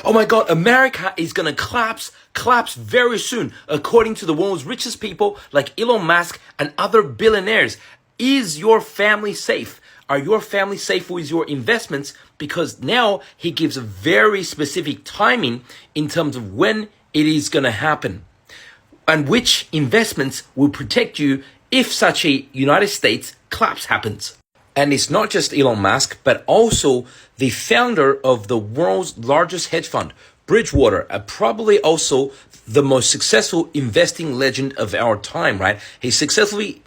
Oh my God, America is gonna collapse very soon, according to the world's richest people like Elon Musk and other billionaires. Is your family safe? Are your family safe with your investments? Because now he gives a very specific timing in terms of when it is gonna happen, and which investments will protect you if such a United States collapse happens. And it's not just Elon Musk, but also the founder of the world's largest hedge fund, Bridgewater, probably also the most successful investing legend of our time, right? He successfully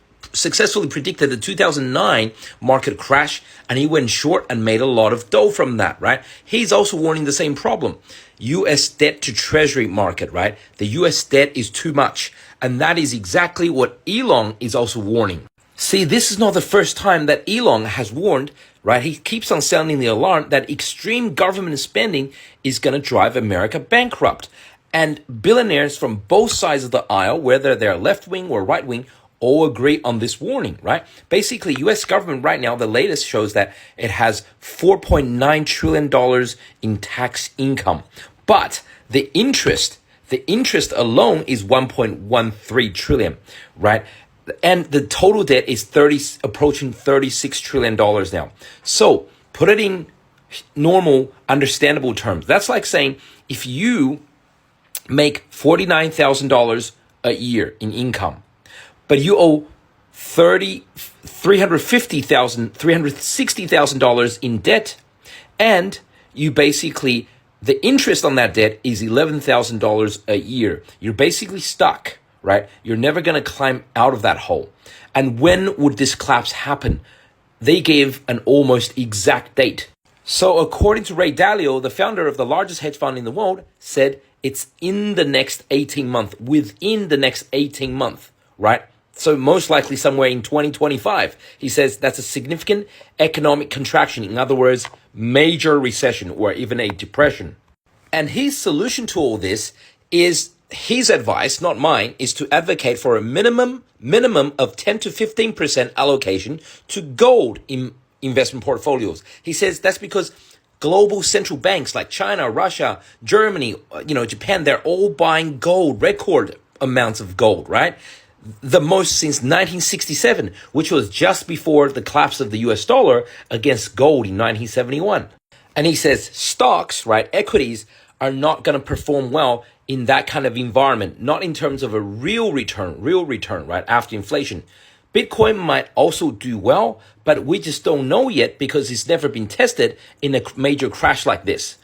predicted the 2009 market crash, and he went short and made a lot of dough from that, right? He's also warning the same problem. US debt to treasury market, right? The US debt is too much. And that is exactly what Elon is also warning. See, this is not the first time that Elon has warned, right? He keeps on sounding the alarm that extreme government spending is going to drive America bankrupt. And billionaires from both sides of the aisle, whether they're left-wing or right-wing, all agree on this warning, right? Basically, US government right now, the latest shows that it has $4.9 trillion in tax income. But the interest alone is 1.13 trillion, right? And the total debt is approaching $36 trillion now. So put it in normal, understandable terms. That's like saying if you make $49,000 a year in income, but you owe $360,000 in debt, and you basically, the interest on that debt is $11,000 a year. You're basically stuck, right? You're never going to climb out of that hole. And when would this collapse happen? They gave an almost exact date. So according to Ray Dalio, the founder of the largest hedge fund in the world, said it's in the next 18 months, within the next 18 months, right? So most likely somewhere in 2025. He says that's a significant economic contraction. In other words, major recession or even a depression. And his solution to all this is, his advice, not mine, is to advocate for a minimum of 10 to 15% allocation to gold in investment portfolios. He says that's because global central banks like China, Russia, Germany, Japan, they're all buying gold, record amounts of gold, right? The most since 1967, which was just before the collapse of the US dollar against gold in 1971. And he says stocks, right, equities, are not going to perform well in that kind of environment, not in terms of a real return, right, after inflation. Bitcoin might also do well, but we just don't know yet because it's never been tested in a major crash like this.